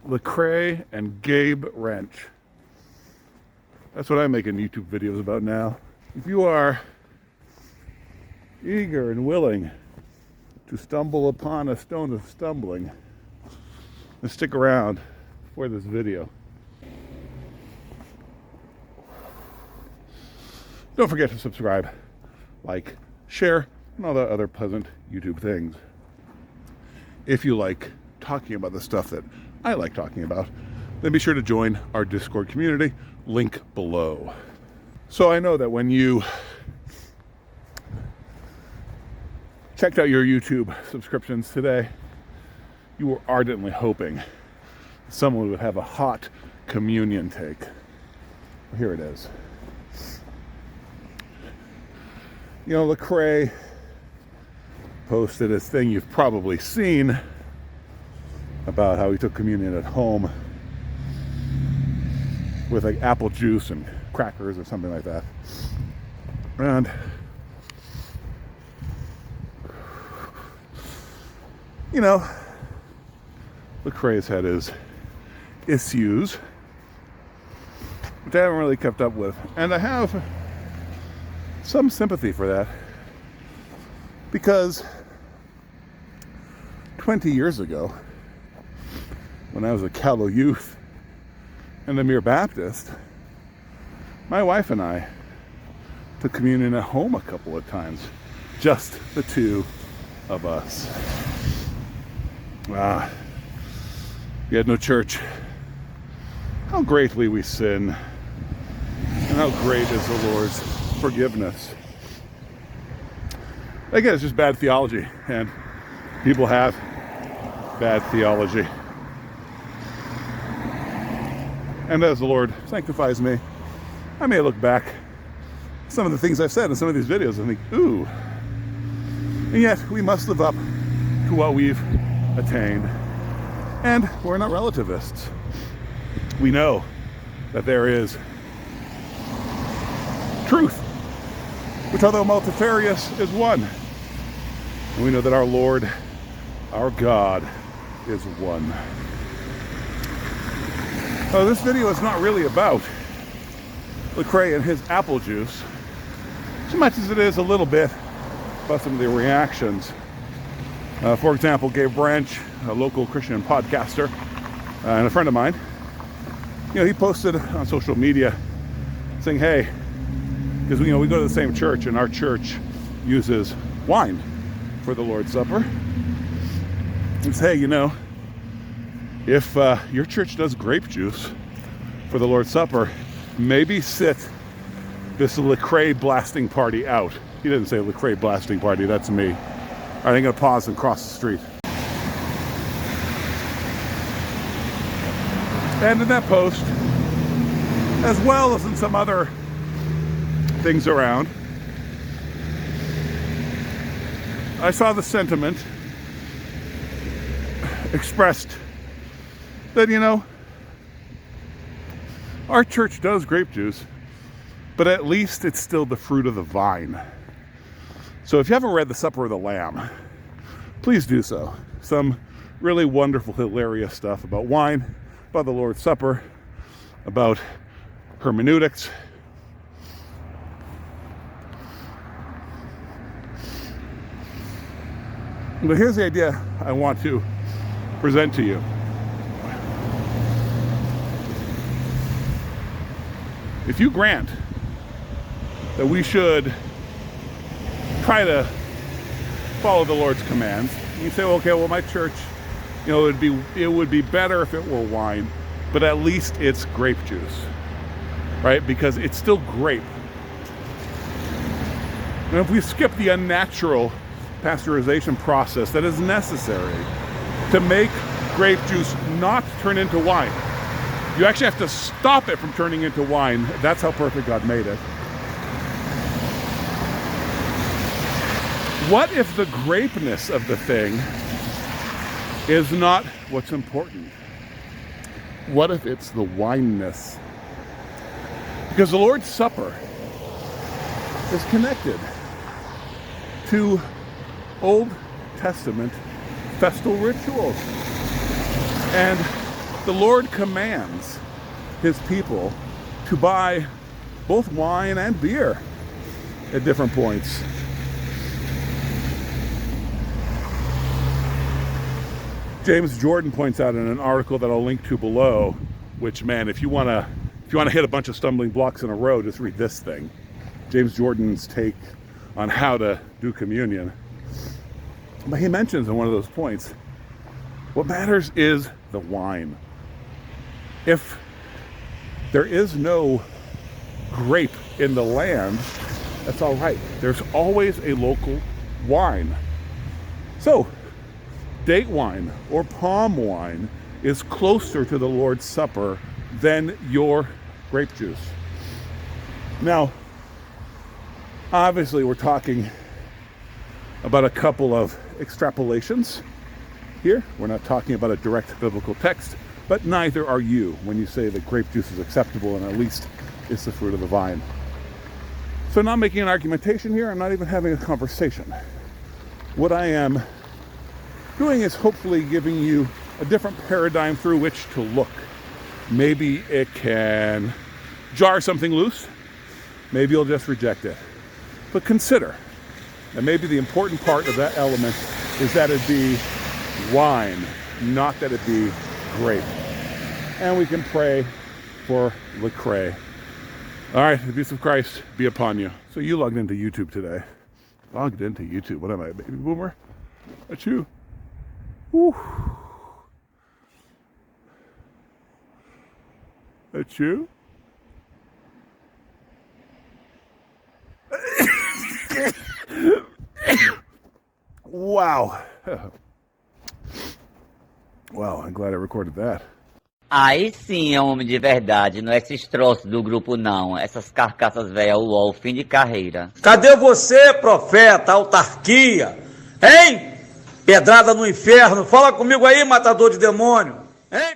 Lecrae and Gabe Wrench. That's what I'm making YouTube videos about now. If you are eager and willing to stumble upon a stone of stumbling, then stick around for this video. Don't forget to subscribe, like, share, and all the other pleasant YouTube things. If you like talking about the stuff that I like talking about, then be sure to join our Discord community, link below. So I know that when you checked out your YouTube subscriptions today, you were ardently hoping someone would have a hot communion take. Here it is. You know, Lecrae posted his thing you've probably seen about how he took communion at home with like apple juice and crackers or something like that. And you know, Lecrae's had his issues, which I haven't really kept up with. And I have some sympathy for that, because 20 years ago, when I was a callow youth and a mere Baptist, my wife and I took communion at home a couple of times, just the two of us. We had no church. How greatly we sin, and how great is the Lord's forgiveness. Again, it's just bad theology, and people have bad theology. And as the Lord sanctifies me, I may look back at some of the things I've said in some of these videos and think, ooh. And yet, we must live up to what we've attained. And we're not relativists. We know that there is truth, which, although multifarious, is one. And we know that our Lord, our God, is one. So this video is not really about Lecrae and his apple juice, so much as it is a little bit about some of the reactions. For example, Gabe Wrench, a local Christian podcaster, and a friend of mine, you know, he posted on social media saying, hey, because we go to the same church, and our church uses wine for the Lord's Supper. He says, hey, you know, if your church does grape juice for the Lord's Supper, maybe sit this Lecrae blasting party out. He didn't say Lecrae blasting party, that's me. All right, I'm going to pause and cross the street. And in that post, as well as in some other things around, I saw the sentiment expressed that, you know, our church does grape juice, but at least it's still the fruit of the vine. So if you haven't read The Supper of the Lamb, please do so. Some really wonderful, hilarious stuff about wine, about the Lord's Supper, about hermeneutics. But here's the idea I want to present to you. If you grant that we should try to follow the Lord's commands, you say, well, okay, well, my church, you know, it would be better if it were wine, but at least it's grape juice, right? Because it's still grape. And if we skip the unnatural pasteurization process that is necessary to make grape juice not turn into wine, you actually have to stop it from turning into wine. That's how perfect God made it. What if the grapeness of the thing is not what's important? What if it's the wineness? Because the Lord's Supper is connected to Old Testament festal rituals. And The Lord commands his people to buy both wine and beer at different points. James Jordan points out in an article that I'll link to below, which, man, if you want to hit a bunch of stumbling blocks in a row, just read this thing. James Jordan's take on how to do communion. But he mentions in one of those points, what matters is the wine. If there is no grape in the land, that's all right. There's always a local wine. So, date wine or palm wine is closer to the Lord's Supper than your grape juice. Now, obviously we're talking about a couple of extrapolations here. We're not talking about a direct biblical text, but neither are you when you say that grape juice is acceptable and at least it's the fruit of the vine. So I'm not making an argumentation here. I'm not even having a conversation. What I am doing is hopefully giving you a different paradigm through which to look. Maybe it can jar something loose. Maybe you'll just reject it. But consider that maybe the important part of that element is that it be wine, not that it be grape. And we can pray for Lecrae. All right, the peace of Christ be upon you. So you logged into YouTube today. Logged into YouTube. What am I, a baby boomer? That's you. Woo. That's you? Wow. Wow, I'm glad I recorded that. Aí sim é um homem de verdade, não é esses troços do grupo não, essas carcaças velhas, uó, fim de carreira. Cadê você, profeta, autarquia? Hein? Pedrada no inferno, fala comigo aí, matador de demônio. Hein?